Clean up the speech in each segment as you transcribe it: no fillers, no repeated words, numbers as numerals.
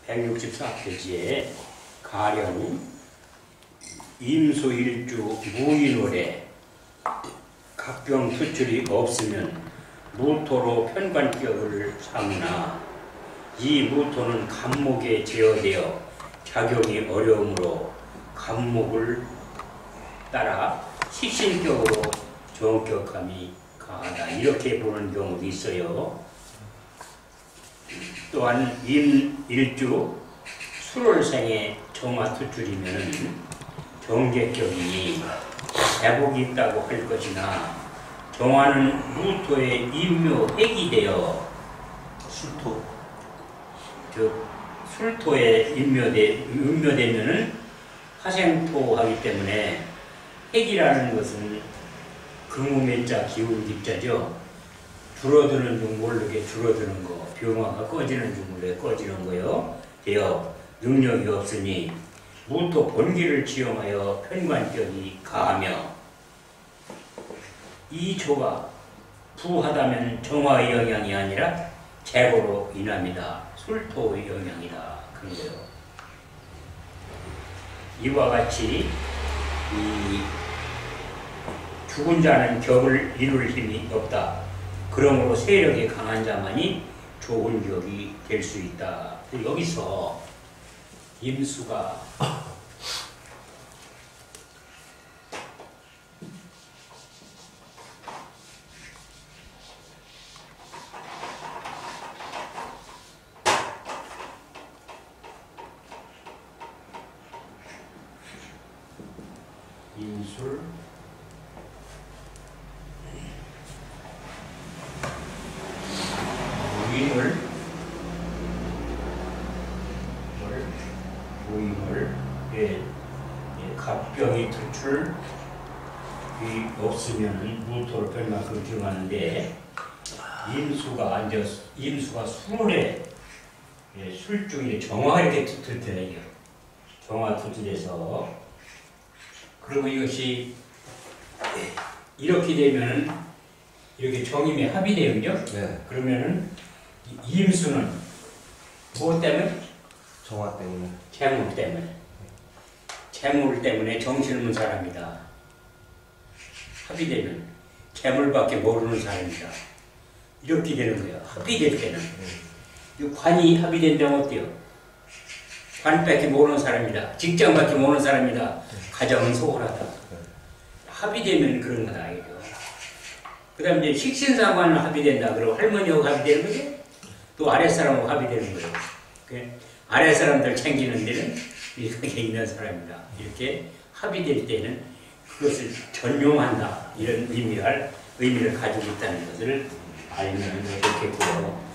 164페이지에 가령 임수일주 무인월에 각경 수출이 없으면 무토로 편관격을 삼으나 이 무토는 간목에 제어되어 작용이 어려우므로 간목을 따라 식신격으로 정격함이 강하다. 이렇게 보는 경우도 있어요. 또한 임일주 술월생의 정화투출이면 정계격이니 대복이 있다고 할 것이나 정화는 무토의 임묘핵이 되어 술토에 임묘되면은 화생토하기 때문에 핵이라는 것은 금우매자 기울기자죠. 줄어드는 중 모르게 줄어드는 거, 병화가 꺼지는 중 모르게 꺼지는 거요. 되어 능력이 없으니 무토 본기를 지용하여 편관격이 가하며 이 조가 부하다면 정화의 영향이 아니라 재고로 인합니다. 술토의 영향이다. 그런 거요. 이와 같이 이 죽은 자는 격을 이룰 힘이 없다. 그러므로 세력이 강한 자만이 좋은 격이 될 수 있다. 여기서 임수가 인술 무인을 갑병이 투출이 없으면 무토를 별만큼 정하는데 임수가 술에 술중에 정화 이렇게 투출되네요. 정화 투출해서 그리고 이것이 이렇게 되면은 이렇게 정임이 합의돼요, 그죠? 네. 그러면은 임수는 무엇 때문에? 정화 때문에. 재물 때문에. 재물 때문에 정신없는 사람이다. 합의되면 재물밖에 모르는 사람이다. 이렇게 되는 거예요. 합의될 때는. 이 관이 합의된다면 어때요? 관밖에 모르는 사람이다. 직장밖에 모르는 사람이다. 가정은 소홀하다. 합의되면 그런 거다. 그 다음에 이제 식신상관은 합의된다. 그리고 할머니하고 합의되는 거죠. 또 아랫사람하고 합의되는 거예요. 아랫사람들 챙기는 데는 이렇게 있는 사람이다. 이렇게 합의될 때는 그것을 전용한다. 이런 의미를 가지고 있다는 것을 알면 좋겠고요.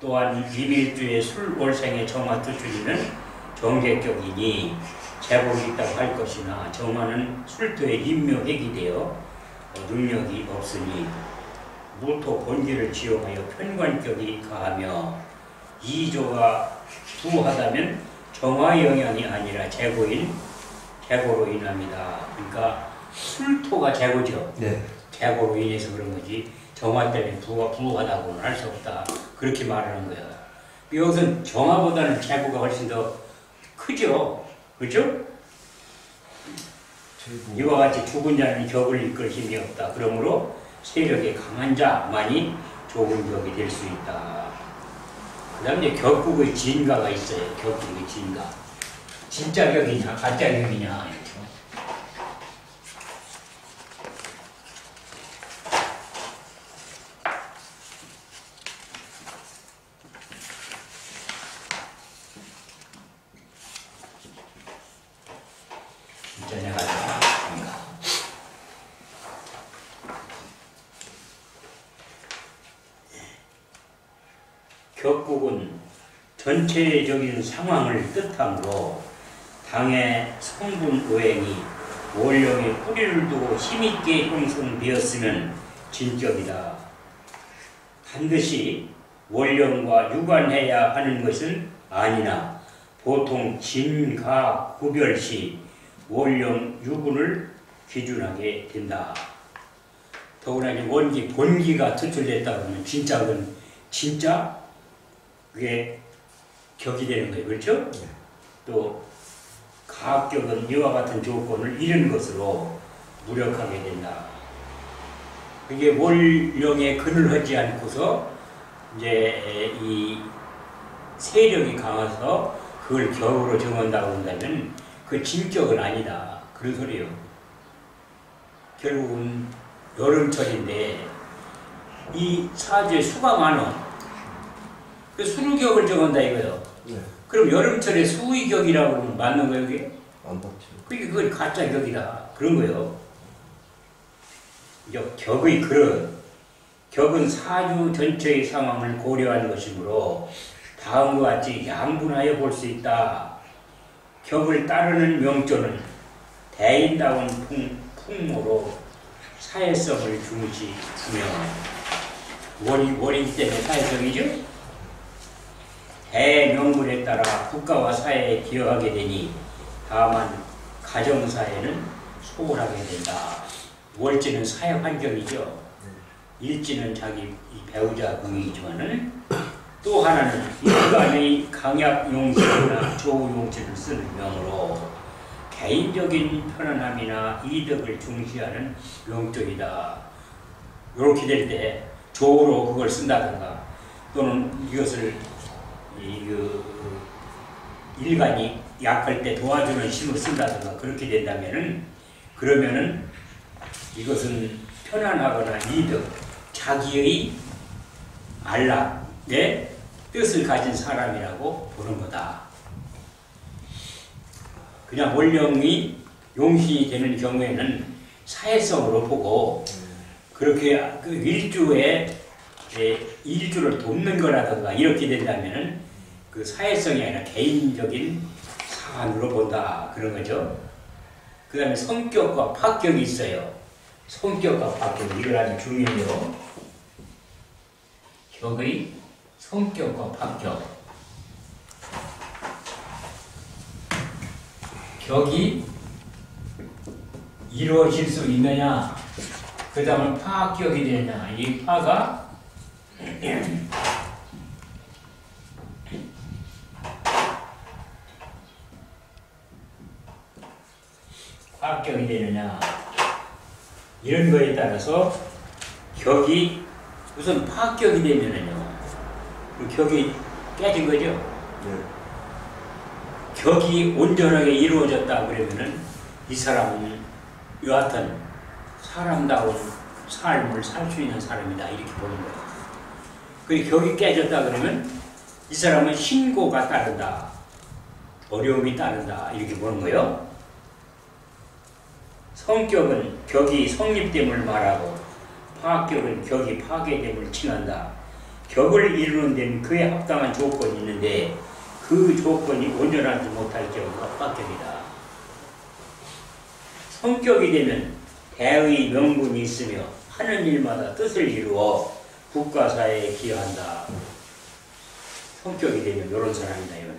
또한 임일주의 술월생의 정화투출이는 정계격이니 재복이 있다고 할 것이나 정화는 술토의 임묘핵이 되어 능력이 없으니 무토 본기를 지용하여 편관격이 가하며 이조가 부하다면 정화의 영향이 아니라 재고로 인합니다. 그러니까 술토가 재고죠. 네. 재고로 인해서 그런 거지 정화 때문에 부하다고는 할 수 없다. 그렇게 말하는 거야. 여기서는 정화보다는 재고가 훨씬 더 크죠. 그죠? 이와 같이 죽은 자는 격을 이끌 힘이 없다. 그러므로 세력이 강한 자만이 좋은 격이 될 수 있다. 그 다음에 격국의 진가가 있어요. 격국의 진가. 진짜 격이냐 가짜 격이냐. 격국은 전체적인 상황을 뜻하므로 당의 성분 오행이 원령의 뿌리를 두고 힘있게 형성되었으면 진격이다. 반드시 원령과 유관해야 하는 것은 아니나 보통 진가 구별시 원령 유군을 기준하게 된다. 더구나 이제 원기, 본기가 투출됐다 그러면 진짜 그건 진짜 그게 격이 되는 거예요. 그렇죠? 또 가격은 이와 같은 조건을 잃은 것으로 무력하게 된다. 그게 원령에 근을 하지 않고서 이제 이 세력이 강해서 그걸 격으로 정한다고 한다면 그 진격은 아니다. 그런 소리예요. 결국은 여름철인데 이 사주에 수가 많아. 그 수류격을 정한다 이거예요. 네. 그럼 여름철에 수의격이라고 하면 맞는 거예요, 이게? 안 맞죠. 그건 가짜 격이다. 그런 거예요. 격의 그릇. 격은 사주 전체의 상황을 고려한 것이므로 다음과 같이 양분하여 볼 수 있다. 격을 따르는 명조는 대인다운 풍모로 사회성을 중시하며 월이기 때문에 사회성이죠. 대명분에 따라 국가와 사회에 기여하게 되니 다만 가정사회는 소홀하게 된다. 월지는 사회 환경이죠. 일지는 자기 배우자 궁이지만은 또 하나는 인간의 강약 용신이나 조우 용신을 쓰는 명으로 개인적인 편안함이나 이득을 중시하는 명조이다. 이렇게 될 때 조우로 그걸 쓴다든가 또는 이것을 일간이 약할 때 도와주는 힘을 쓴다든가 그렇게 된다면은 그러면은 이것은 편안하거나 이득, 자기의 안락의 뜻을 가진 사람이라고 보는 거다. 그냥 원령이 용신이 되는 경우에는 사회성으로 보고 그렇게 그 일주를 돕는 거라든가 이렇게 된다면은 그 사회성이 아니라 개인적인 사안으로 본다 그런 거죠. 그 다음에 성격과 파격이 있어요. 성격과 파격 이걸 아주 중요해요. 격의 성격과 파격. 격이 이루어질 수 있느냐, 그 다음에 파격이 되느냐. 이 파가 파격이 되느냐 이런 거에 따라서 격이 우선 파격이 되면은요 그 격이 깨진 거죠. 네. 격이 온전하게 이루어졌다 그러면은 이 사람은 여하튼 사람다운 삶을 살 수 있는 사람이다 이렇게 보는 거예요. 그 격이 깨졌다 그러면 이 사람은 신고가 따른다, 어려움이 따른다 이렇게 보는 거예요. 성격은 격이 성립됨을 말하고 파격은 격이 파괴됨을 칭한다. 격을 이루는 데는 그에 합당한 조건이 있는데 그 조건이 온전하지 못할 경우가 파격이다. 성격이 되면 대의 명분이 있으며 하는 일마다 뜻을 이루어 국가사회에 기여한다. 성격이 되면 이런 사람이다. 이거는.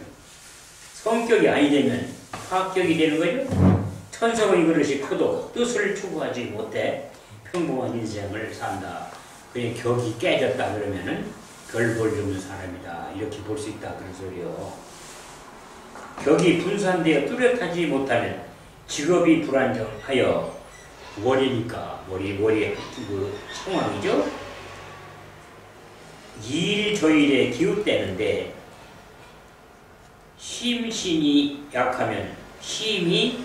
성격이 아니 되면 파격이 되는 거죠. 천성의 그릇이 커도 뜻을 추구하지 못해 평범한 인생을 산다. 그의 격이 깨졌다 그러면은 별 볼 줄 없는 사람이다. 이렇게 볼 수 있다. 그런 소리요. 격이 분산되어 뚜렷하지 못하면 직업이 불안정하여 월이니까 월이 그 상황이죠. 일조일에 기웃대는데 심신이 약하면 힘이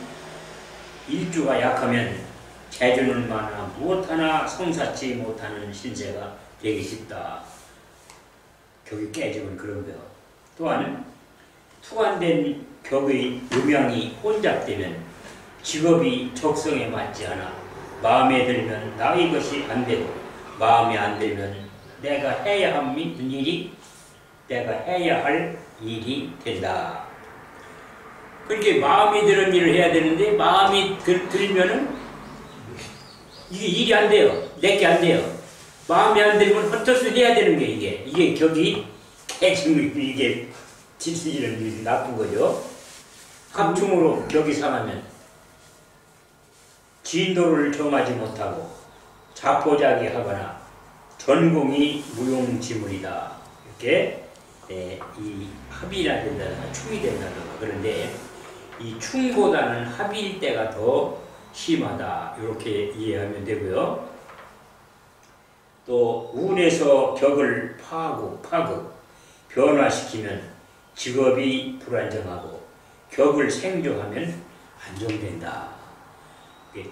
일주가 약하면 재주는 많아 무엇하나 성사치 못하는 신세가 되기 쉽다. 격이 깨지면 그런 거요. 또한 투관된 격의 음양이 혼잡되면 직업이 적성에 맞지 않아 마음에 들면 나의 것이 안 되고 마음에 안 들면 내가 해야 할 일이 된다. 그렇게 마음에 드는 일을 해야 되는데 마음이 들면은 이게 일이 안 돼요. 내게 안 돼요. 마음에 안 들면 헛것을 해야 되는 게 이게 격이 깨지면 이게 질서지는 일이 나쁜 거죠. 합충으로 격이 상하면 진도를 정하지 못하고 자포자기하거나 전공이 무용지물이다. 이렇게 이 합이라 된다든가 충이 된다든가 그런데 이 충보다는 합일 때가 더 심하다. 이렇게 이해하면 되고요. 또 운에서 격을 파극, 변화시키면 직업이 불안정하고 격을 생존하면 안정된다.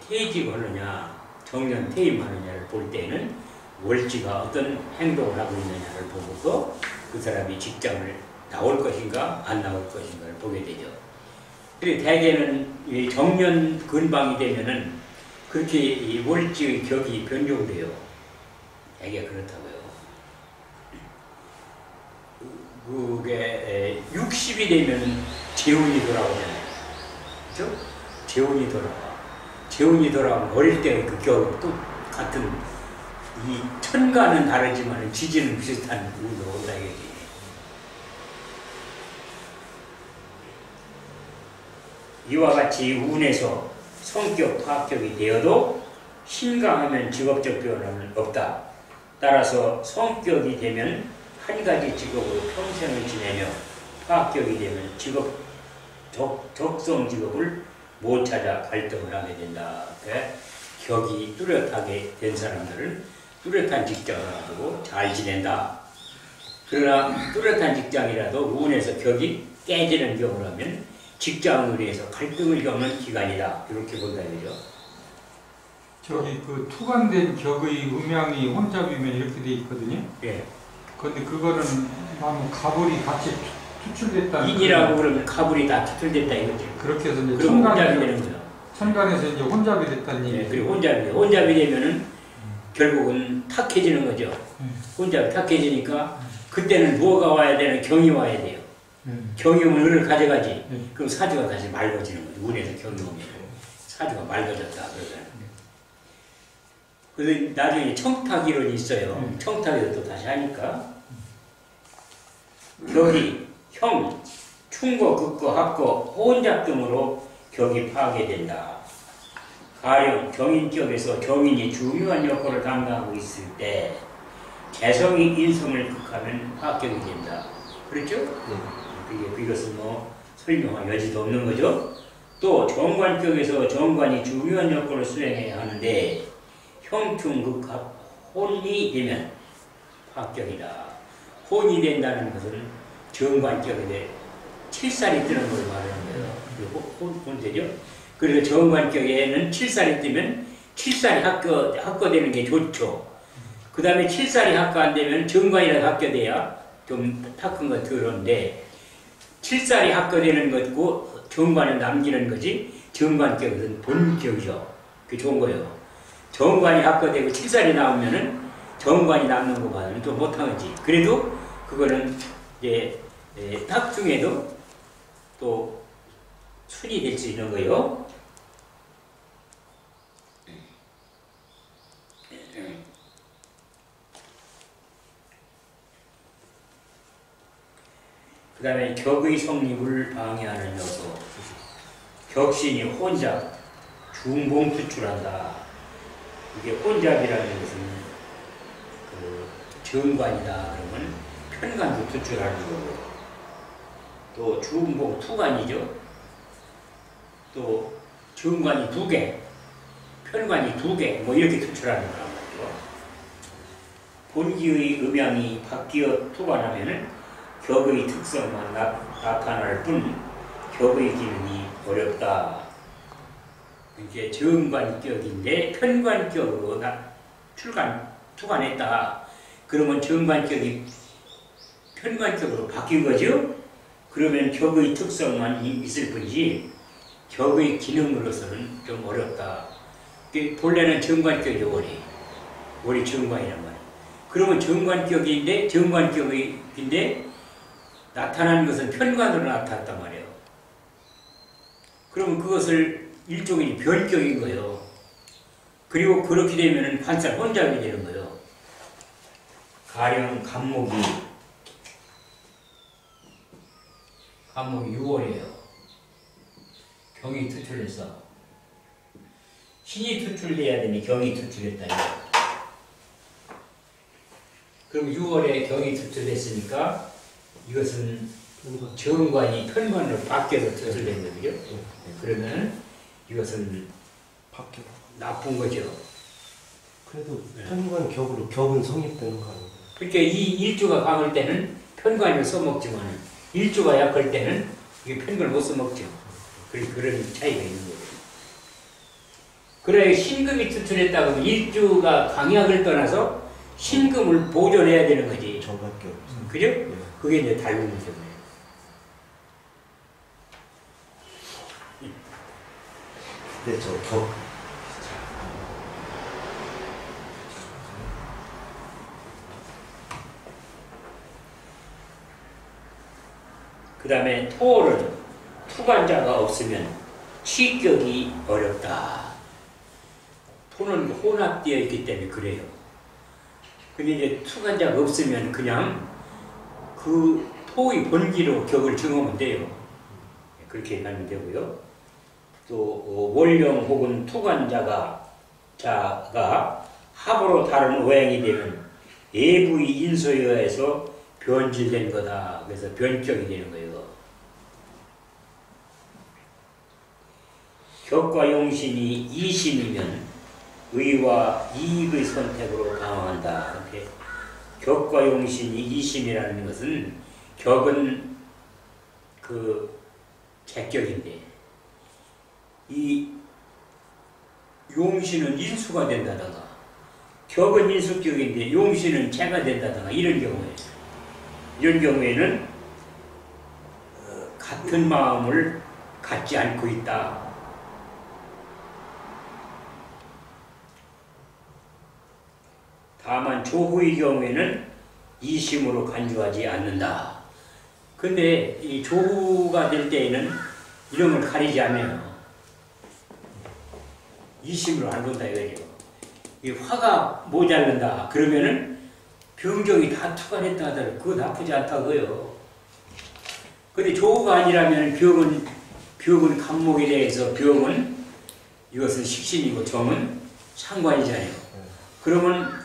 퇴직하느냐 정년 퇴임하느냐를 볼 때는 월지가 어떤 행동을 하고 있느냐를 보고서 그 사람이 직장을 나올 것인가 안 나올 것인가를 보게 되죠. 그리고 대개는 이 정년 근방이 되면은 그렇게 이 월지의 격이 변종돼요. 대개 그렇다고요. 그게 60이 되면 재운이 돌아오잖아요. 그렇죠? 재운이 돌아와. 재운이 돌아오면 어릴 때의 그 격도 같은 이 천간은 다르지만 지지는 비슷한 운으로 온다 이거지. 이와 같이 운에서 성격 파격이 되어도 신강하면 직업적 변화는 없다. 따라서 성격이 되면 한 가지 직업으로 평생을 지내며 파격이 되면 적성 직업을 못 찾아 갈등을 하게 된다. 격이 뚜렷하게 된 사람들은 뚜렷한 직장을 가지고 잘 지낸다. 그러나 뚜렷한 직장이라도 운에서 격이 깨지는 경우라면 직장으로 해서 갈등을 겪는 기간이다. 이렇게 본다 이거죠. 저기 그 투관된 격의 음양이 혼잡이면 이렇게 돼 있거든요. 예. 근데 그거는 뭐 가불이 같이 투출됐다. 인이라고 그러면 가불이 다 투출됐다 이거죠. 그렇게 해서 이제 그럼 혼잡이 되는 거죠. 천간에서 이제 혼잡이 됐다는 얘기. 예, 그리고 혼잡이 되면은 결국은 탁해지는 거죠. 혼잡이 탁해지니까 그때는 뭐가 와야 되는 경이 와야 돼요. 경이 오면 을을 가져가지. 그럼 사주가 다시 맑아지는 거죠. 운에서 경이 오면 사주가 맑아졌다 그러잖아요. 그래서 나중에 청탁 이론이 있어요. 청탁에도 또 다시 하니까 격이 형, 충고, 극고, 합고, 혼잡 등으로 격이 파괴된다. 가령 경인격에서 경인이 중요한 역할을 담당하고 있을 때 개성이 인성을 극하면 파격이 된다. 그렇죠? 이것은 뭐 설명할 여지도 없는 거죠. 또 정관격에서 정관이 중요한 역할을 수행해야 하는데 형충극합 혼이 되면 파격이다. 혼이 된다는 것은 정관격에 7살이 뜨는 걸 말하는 거예요. 혼되죠. 그래서 정관격에는 7살이 뜨면 7살이 합거되는 게 좋죠. 그 다음에 7살이 합거 안 되면 정관이라도 합거돼야 좀 탁한 건 더러운데 7살이 합거되는 것고 정관을 남기는 거지 정관격은 본격이죠. 그게 좋은 거예요. 정관이 합거되고 7살이 나오면은 정관이 남는 거 봐도 좀 못한 거지. 그래도 그거는 이제 탁 중에도 또 순이 될 수 있는 거예요. 그 다음에 격의 성립을 방해하는 요소. 격신이 혼잡, 중봉 투출한다. 이게 혼잡이라는 것은 그 정관이다 그러면 편관도 투출하는 거고, 또 중봉 투관이죠. 또 정관이 2개, 편관이 2개, 뭐 이렇게 투출하는 거란 말이죠. 본기의 음양이 바뀌어 투관하면은 격의 특성만 나타날 뿐 격의 기능이 어렵다. 이게 정관격인데 편관격으로 투관했다. 그러면 정관격이 편관격으로 바뀐 거죠? 그러면 격의 특성만 있을 뿐이지 격의 기능으로서는 좀 어렵다. 본래는 정관격이 월이 정관이란 말이에요. 그러면 정관격인데 나타나는 것은 편관으로 나타났단 말이에요. 그러면 그것을 일종의 변격인 거예요. 그리고 그렇게 되면 관살 혼잡이 되는 거예요. 가령 간목이 6월이에요. 경이 투출해서 신이 투출돼야 되니 경이 투출했다. 그럼 6월에 경이 투출됐으니까 이것은 정관이 편관으로 바뀌어서 투출된 거죠. 그러면 이것은 나쁜 거죠. 그래도 편관 격은 성립되는 거 아닌가요? 그러니까 이 일주가 강할 때는 편관을 써먹지만 일주가 약할 때는 이게 편관을 못 써먹죠. 그런 차이가 있는 거예요. 그래 신금이 투출했다고 하면 일주가 강약을 떠나서 신금을 보존해야 되는 거지. 정밖에 없어요. 그죠? 네. 그게 이제 닮은 거죠. 네, 저 격. 그 다음에 토는 투관자가 없으면 취격이 어렵다. 토는 혼합되어 있기 때문에 그래요. 근데 이제 투관자가 없으면 그냥 그 토의 본기로 격을 정하면 돼요. 그렇게 하면 되고요. 또 월령 혹은 투관자가 합으로 다른 오행이 되면 예부의 인소에 의해서 변질된 거다. 그래서 변격이 되는 거예요. 격과 용신이 이심이면 의와 이익의 선택으로 강화한다. 이렇게 격과 용신이 이심이라는 것은 격은 그 제격인데 이 용신은 인수가 된다든가 격은 인수격인데 용신은 제가 된다든가 이런 경우에는 같은 마음을 갖지 않고 있다. 다만 조후의 경우에는 이심으로 간주하지 않는다. 근데 이 조후가 될 때에는 이런 걸 가리지 않아요. 이심으로 안 본다 이거죠. 이 화가 모자른다. 그러면은 병정이 다 투관했다 하더라도 그거 나쁘지 않다고요. 근데 조후가 아니라면 벽은 간목에 대해서 벽은 이것은 식신이고 정은 상관이잖아요. 그러면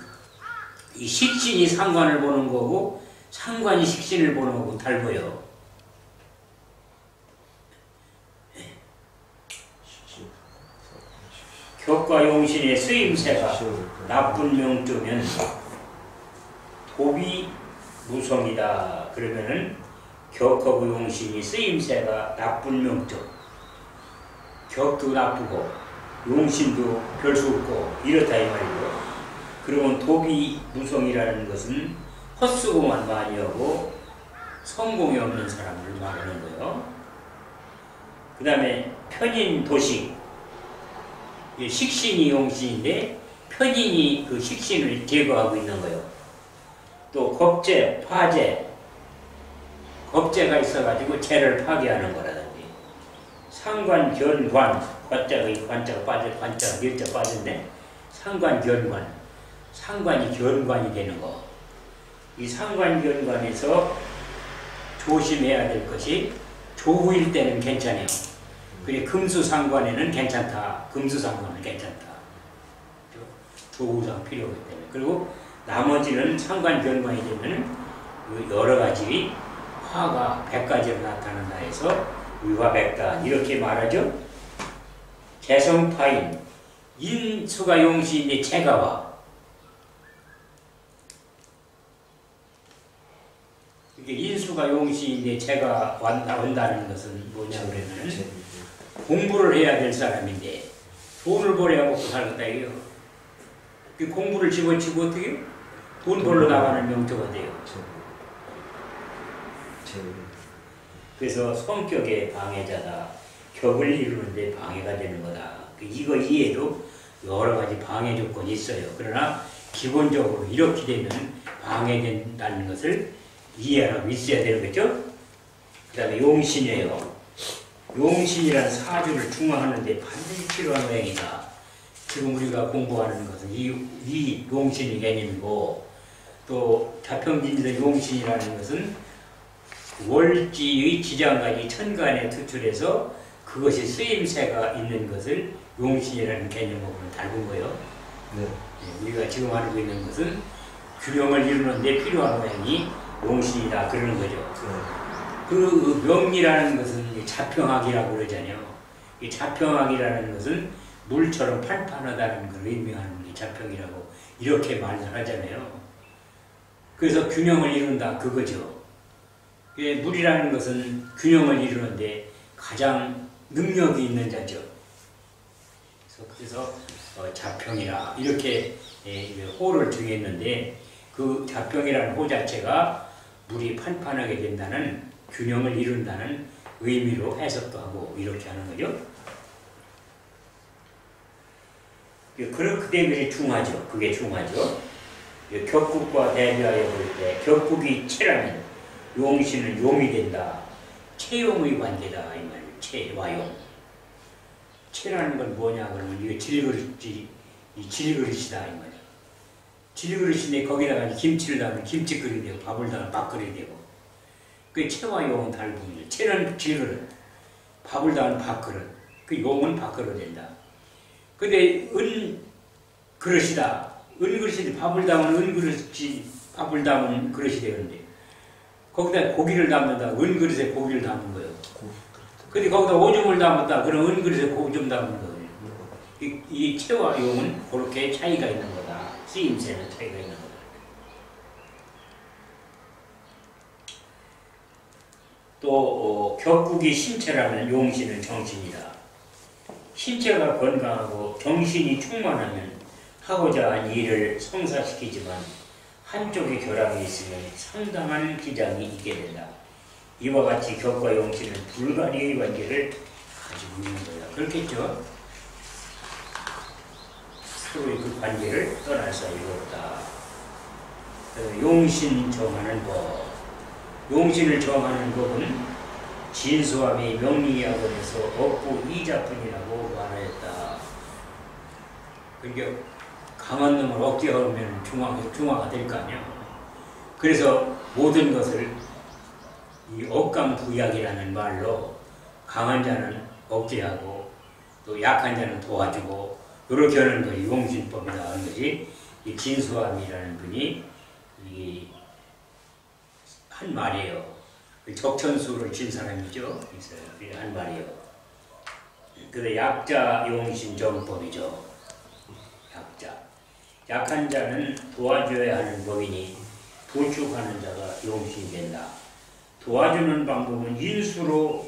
이 식신이 상관을 보는 거고 상관이 식신을 보는 거고 달라요. 격과 용신의 쓰임새가 나쁜 명조면 돕이 무성이다. 그러면은 격하고 용신이 쓰임새가 나쁜 명조, 격도 나쁘고 용신도 별 수 없고 이렇다 이 말이고. 그러면 돕이 무성이라는 것은 헛수고만 많이 하고 성공이 없는 사람을 말하는 거예요. 그 다음에 편인 도식, 식신이 용신인데 편인이 그 식신을 제거하고 있는 거예요. 또 겁재, 파재, 겁재가 있어가지고 재를 파괴하는 거라든지 상관, 견관, 관자가 빠져, 관자가 일자 빠졌네. 상관, 견관, 상관이 견관이 되는 거. 이 상관, 견관에서 조심해야 될 것이 조후일 때는 괜찮아요. 그래 금수상관에는 괜찮다. 금수상관은 괜찮다. 조후상 필요하기 때문에. 그리고 나머지는 상관, 견관이 되면 여러 가지 화가 100가지로 나타난다 해서 의화백단 이렇게 말하죠. 개성파인 인수가 용신인데 재가와 인수가 용신인데 제가 온다는 것은 뭐냐 그러면 공부를 해야 될 사람인데 돈을 벌어야 먹고 살겠다 이게요. 공부를 집어치고 어떻게 돈 벌러 나가는 명조가 돼요. 그래서 성격의 방해자다. 격을 이루는데 방해가 되는 거다. 이거 이해도 여러 가지 방해 조건이 있어요. 그러나 기본적으로 이렇게 되면 방해된다는 것을 이해하고 있어야 되는 거죠. 그 다음에 용신이에요. 용신이라는 사주를 중화하는데 반드시 필요한 오행이다. 지금 우리가 공부하는 것은 이 용신이 개념이고 또 자평진에서 용신이라는 것은 월지의 지장간이 천간에 투출해서 그것이 쓰임새가 있는 것을 용신이라는 개념으로 닮은 거예요. 네. 우리가 지금 알고 있는 것은 균형을 이루는 데 필요한 모양이 용신이다 그러는 거죠. 그 명리라는 것은 자평학이라고 그러잖아요. 이 자평학이라는 것은 물처럼 판판하다는 걸 의미하는 게 자평이라고 이렇게 말을 하잖아요. 그래서 균형을 이룬다 그거죠. 물이라는 것은 균형을 이루는데 가장 능력이 있는 자죠. 그래서 자평이라 이렇게 호를 정했는데 그 자평이라는 호 자체가 물이 판판하게 된다는 균형을 이룬다는 의미로 해석도 하고 이렇게 하는 거죠. 그게 중하죠. 그게 중하죠. 격국과 대비하여 볼 때 격국이 체라면 용신은 용이 된다. 체용의 관계다 이 말이에요. 체와 용. 체라는 건 뭐냐 그러면 이거 질그릇이다 이 말이에요. 질그릇인데 거기다가 김치를 담으면 김치그릇이 되고 밥을 담으면 밥그릇이 되고 그 체와 용은 다르군요. 체는 질그릇, 밥을 담으면 밥그릇, 그 용은 밥그릇 된다. 근데 은그릇이다. 은그릇인데 밥을 담으면 은그릇이 밥을 담은 그릇이 되는데 거기다 고기를 담는다. 은그릇에 고기를 담는 거예요. 근데 거기다 오줌을 담았다. 그럼 은그릇에 오줌 담는 거예요. 이 체와 용은 그렇게 차이가 있는 거다. 쓰임새는 차이가 있는 거다. 또 격국이 신체라면 용신은 정신이다. 신체가 건강하고 정신이 충만하면 하고자 한 일을 성사시키지만 한쪽의 결함이 있으면 상당한 기장이 있게 된다. 이와 같이 격과 용신은 불가리의 관계를 가지고 있는 거야. 그렇겠죠? 서로의 그 관계를 떠날 수 없다. 용신 정하는 법. 용신을 정하는 법은 진수함이 명리학원에서 업부 이자뿐이라고 말하였다. 그러니까 강한 놈을 억제하면 중화가 될 거 아니야. 그래서 모든 것을 이 억강부약이라는 말로 강한 자는 억제하고 또 약한 자는 도와주고 이렇게 하는 것이 용신법이다 하는 것이 이 진수함이라는 분이 한 말이에요. 적천수를 진 사람이죠. 한 말이에요. 그래서 약자 용신 정법이죠. 약자. 약한 자는 도와줘야 하는 법이니 도축하는 자가 용신이 된다. 도와주는 방법은 인수로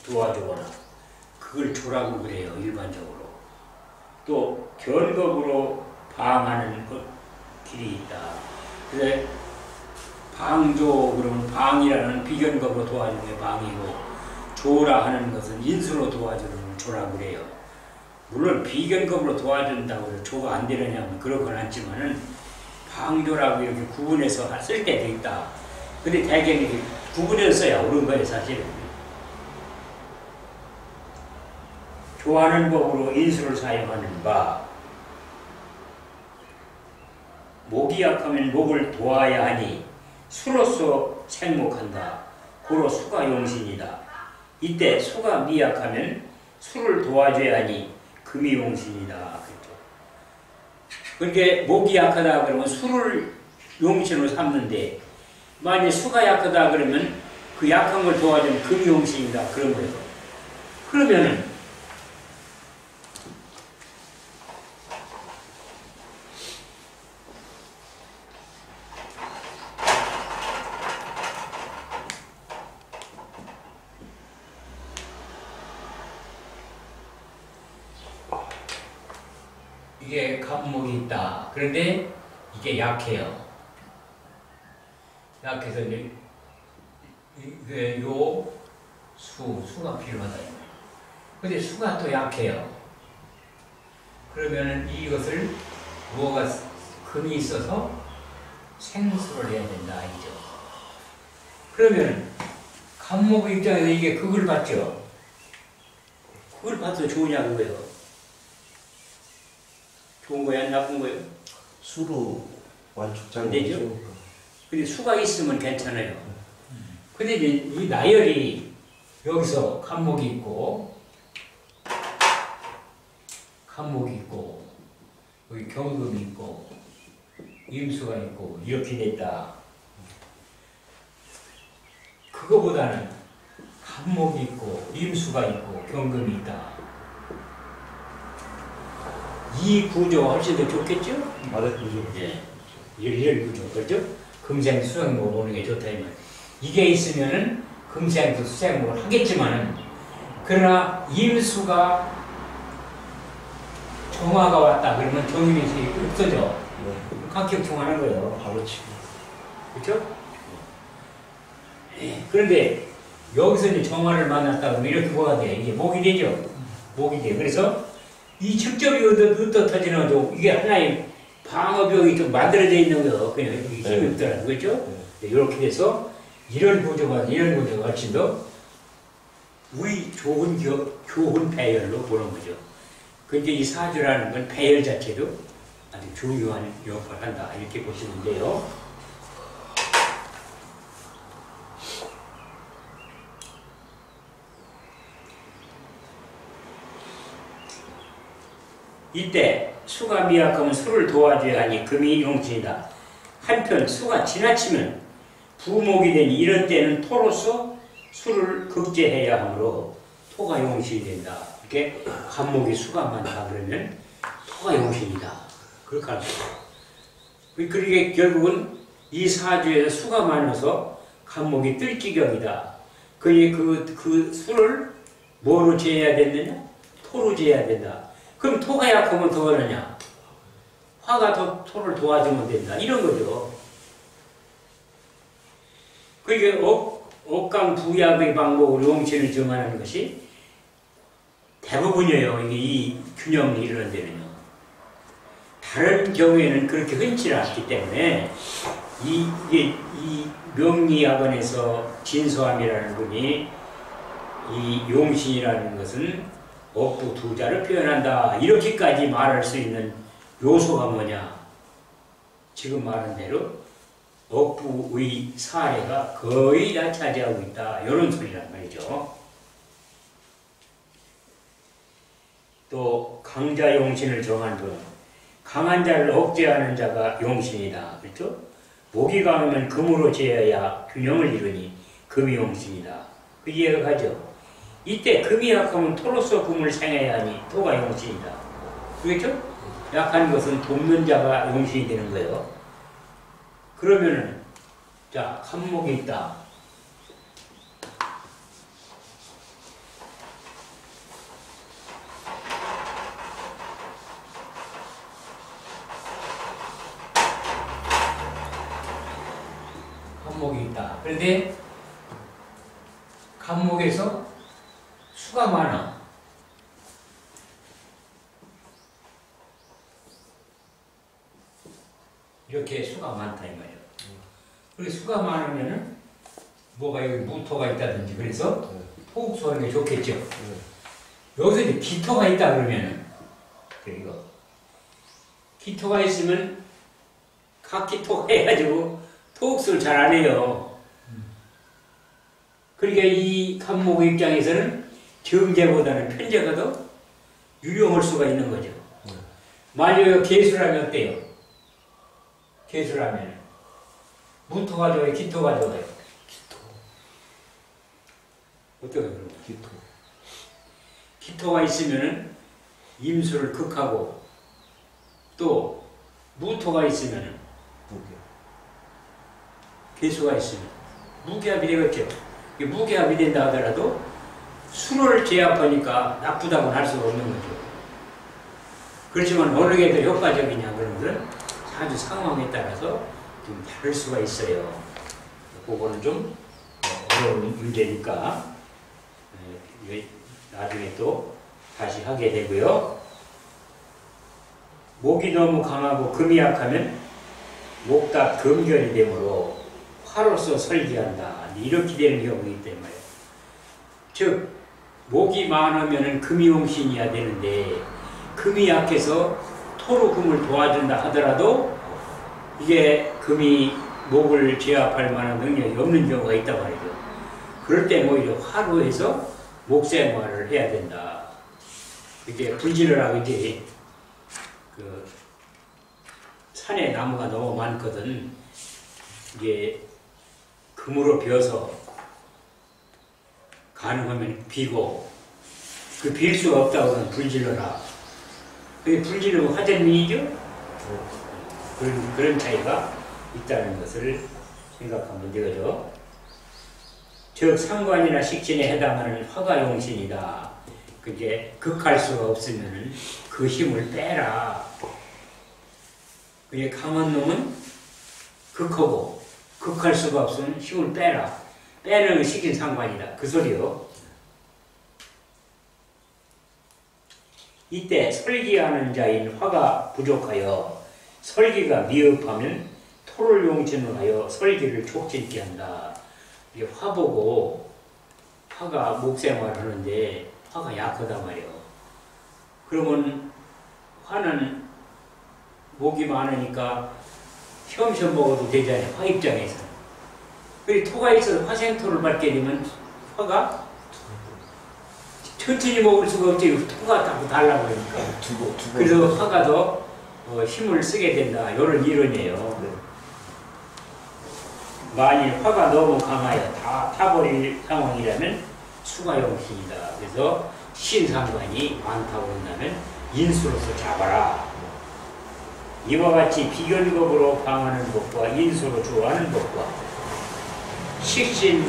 도와주거나 그걸 조라고 그래요. 일반적으로. 또 견겁으로 방하는 길이 있다. 그래서 방조 그러면 방이라는 비견겁으로 도와주는 게 방이고 조라 하는 것은 인수로 도와주는 걸 조라고 그래요. 물론 비견겁으로 도와준다고 해서 조가 안 되느냐면 그렇건 않지만은 방조라고 이렇게 구분해서 쓸 때도 있다. 근데 대개 구분해서 써야 옳은 거예요, 사실은. 조하는 법으로 인수를 사용하는 바. 목이 약하면 목을 도와야 하니 수로서 생목한다. 고로 수가 용신이다. 이때 수가 미약하면 수를 도와줘야 하니 금이 용신이다. 그러니까 목이 약하다 그러면 수를 용신으로 삼는데 만약에 수가 약하다 그러면 그 약한 걸 도와주면 금이 용신이다. 그런 거예요. 그러면은 이게 간목이 있다. 그런데 이게 약해요. 약해서 이게 수가 필요하다. 근데 수가 또 약해요. 그러면은 이것을 뭐가 금이 있어서 생수를 해야 된다. 이죠. 그러면 간목 입장에서 이게 그걸 받죠. 그걸 봐도 좋으냐 그거예요. 좋은 거야, 나쁜 거예요? 수로 완축자는 되죠? 근데 수가 있으면 괜찮아요. 근데 이제 이 나열이 여기서 간목이 있고, 여기 경금이 있고, 임수가 있고 이렇게 됐다. 그거보다는 간목이 있고 임수가 있고 경금이 있다. 이 구조가 훨씬 더 좋겠죠? 아래 구조. 예. 이런 구조, 그렇죠? 금생 수생목 보는 게 좋다 이 말. 이게 있으면은 금생도 수생목을 하겠지만은 그러나 임수가 정화가 왔다 그러면 경임이 없어져. 네. 각격충하는 거예요. 바로 치고. 그렇죠? 예. 그런데 여기서 이제 정화를 만났다 그러면 이렇게 뭐가 돼? 이게 목이 되죠? 목이 돼. 그래서 이 직접이 어떠터지나도 이게 하나의 방어벽이 좀 만들어져 있는 거 그냥 힘이 네. 없더라고요. 그렇죠? 네. 이렇게 돼서 이런 구조가 훨씬 더 좋은 배열로 보는 거죠. 그러니까 이 사주라는 건 배열 자체도 아주 중요한 역할을 한다. 이렇게 보시는데요. 이때 수가 미약하면 수를 도와줘야 하니 금이 용신이다. 한편 수가 지나치면 부목이 되니 이런 때는 토로서 수를 극제해야 하므로 토가 용신이 된다. 이렇게 간목이 수가 많다 그러면 토가 용신이다. 그렇게 할 수 있어요. 그러니까 결국은 이 사주에서 수가 많아서 간목이 뜰지경이다. 그 수를 뭐로 재야 되느냐? 토로 재야 된다. 그럼 토가 약하면 더 그러냐? 화가 더 토를 도와주면 된다. 이런 거죠. 그게 억강 부약의 방법으로 용신을 정하는 것이 대부분이에요. 이게 이 균형이 이르는 데는요. 다른 경우에는 그렇게 흔치 않기 때문에 이 명리학원에서 진서함이라는 분이 이 용신이라는 것은 억부 두자를 표현한다. 이렇게까지 말할 수 있는 요소가 뭐냐? 지금 말한 대로 억부의 사례가 거의 다 차지하고 있다. 이런 소리란 말이죠. 또 강자 용신을 정한 분, 강한 자를 억제하는 자가 용신이다. 그렇죠? 목이 강하면 금으로 재어야 균형을 이루니 금이 용신이다. 그 이해가 가죠? 이때 금이 약하면 토로서 금을 생해야 하니 토가 용신이다. 그렇죠? 약한 것은 돕는 자가 용신이 되는 거예요. 그러면은 자, 간목이 있다. 간목이 있다. 그런데 간목에서 수가 많아. 이렇게 수가 많다 이 말이에요. 그리고 수가 많으면은 뭐가 여기 무토가 있다든지 그래서 토국수하는 게 좋겠죠. 여기서 이제 기토가 있다 그러면은 이거 기토가 있으면 각기토가 해가지고 토국수를 잘 안 해요. 그러니까 이 간목 입장에서는 정제보다는 편제가 더 유용할 수가 있는 거죠. 만약에 개수라면 어때요? 개수라면 무토가 좋아요? 기토가 좋아요? 기토. 어떻게 그런 거예요? 기토. 기토가 있으면은 임수를 극하고 또 무토가 있으면은 무게. 개수가 있으면 무게합이 되겠죠. 무게합이 된다 하더라도 수를 제압하니까 나쁘다고는 할 수가 없는 거죠. 그렇지만 어느 게 더 효과적이냐 그런 것은 사주 상황에 따라서 좀 다를 수가 있어요. 그거는 좀 어려운 문제니까 나중에 또 다시 하게 되고요. 목이 너무 강하고 금이 약하면 목답 금결이 되므로 화로서 설기한다. 이렇게 되는 경우이기 때문에 즉 목이 많으면 금이 용신이어야 되는데 금이 약해서 토로 금을 도와준다 하더라도 이게 금이 목을 제압할 만한 능력이 없는 경우가 있단 말이죠. 그럴 때 오히려 화로해서 목생활을 해야 된다. 이렇게 불진을 하고 이제 그 산에 나무가 너무 많거든. 이게 금으로 베어서 가능하면 비고, 그 빌 수가 없다고는 불질러라. 그게 불질러면 화전민이죠? 그런 차이가 있다는 것을 생각하면 되거죠. 즉 상관이나 식신에 해당하는 화가용신이다. 그게 극할 수가 없으면 그 힘을 빼라. 그게 강한 놈은 극하고 극할 수가 없으면 힘을 빼라. 빼는 식인 상관이다. 그 소리요. 이때 설기하는 자인 화가 부족하여 설기가 미흡하면 토를 용신을 하여 설기를 촉진케 한다. 이게 화 보고 화가 목생활을 하는데 화가 약하단 말이에요. 그러면 화는 목이 많으니까 시험시험 먹어도 되잖아요. 화 입장에서. 그리고 토가 있어서 화생토를 받게 되면 화가 천천히 먹을 수가 없지. 토가 자꾸 달라고 그러니까. 그래서 화가 더 힘을 쓰게 된다. 이런 이론이에요. 만일 화가 너무 강하여 다 타버릴 상황이라면 수가용신이다. 그래서 신상관이 많다고 한다면 인수로서 잡아라. 이와 같이 비견겁으로 방하는 법과 인수로 주어하는 법과 식신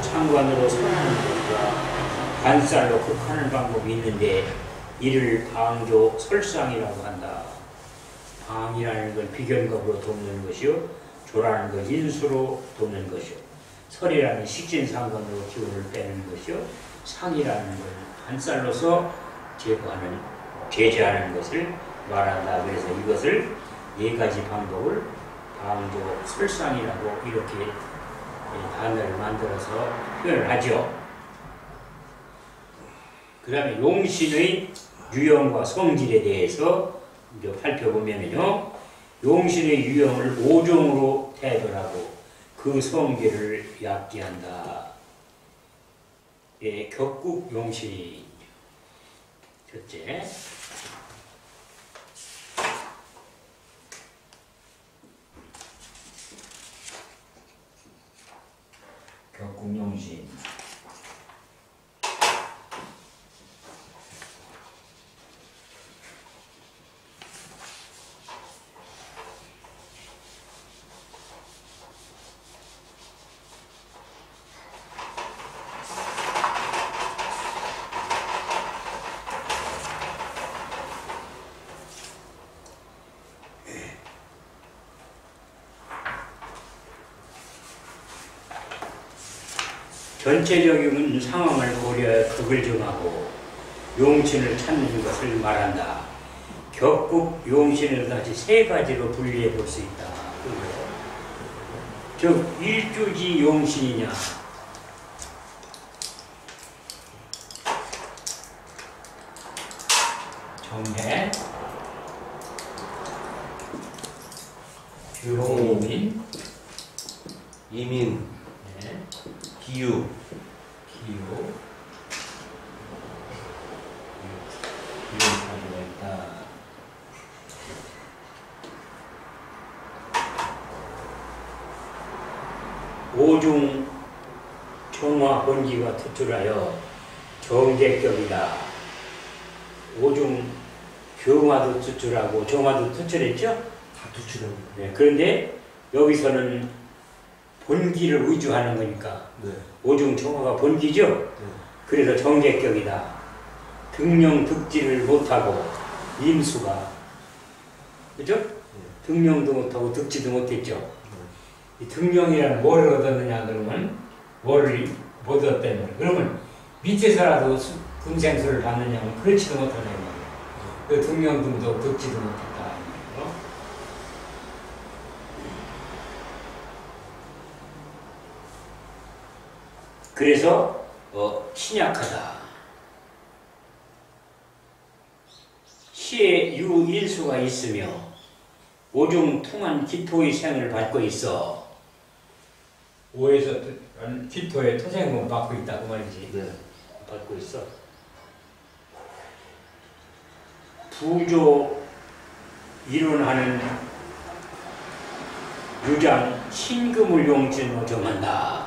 상관으로 선하는 법과 반살로 극하는 방법이 있는데 이를 방조 설상이라고 한다. 방이라는 건 비견겁으로 돕는 것이요, 조라는 건 인수로 돕는 것이요, 설이라는 식신상관으로 기운을 빼는 것이요, 상이라는 건 반살로서 제거하는, 제재하는 것을 말한다. 그래서 이것을 네 가지 방법을 방조 설상이라고 이렇게 단어를 만들어서 표현을 하죠. 그 다음에 용신의 유형과 성질에 대해서 이제 살펴보면요, 용신의 유형을 5종으로 태도하고 그 성질을 약기한다. 예, 격국 용신이 첫째, 격국 용신. 전체적인 상황을 고려해 극을 정하고 용신을 찾는 것을 말한다. 격국 용신을 다시 세 가지로 분리해 볼 수 있다. 즉 일주지 용신이냐, 정해, 규홍인, 이민, 네. 기유, 기호, 이런 가지가 있다. 오중 정화 본기가 투출하여 정제격이다. 오중 경화도 투출하고 정화도 투출했죠? 다 투출합니다. 네, 그런데 여기서는 본기를 의주하는 거니까 네. 오중 정화가 본기죠? 네. 그래서 정제격이다. 등령 득지를 못하고 임수가, 그죠? 등령도 못하고 득지도 못했죠. 이 등령이란 뭘 얻었느냐 그러면 뭐를 못 얻었다는 거예요. 그러면 밑에서라도 금생수를 받느냐면 그렇지도 못하는 거예요. 그 등령등도 득지도 못했다. 그래서 신약하다. 시에 유일수가 있으며 오중 통한 기토의 생을 받고 있어. 오에서 기토의 토생을 받고 있다고 말이지. 네. 받고 있어. 부조 이론하는 유장 신금을 용신으로 정한다.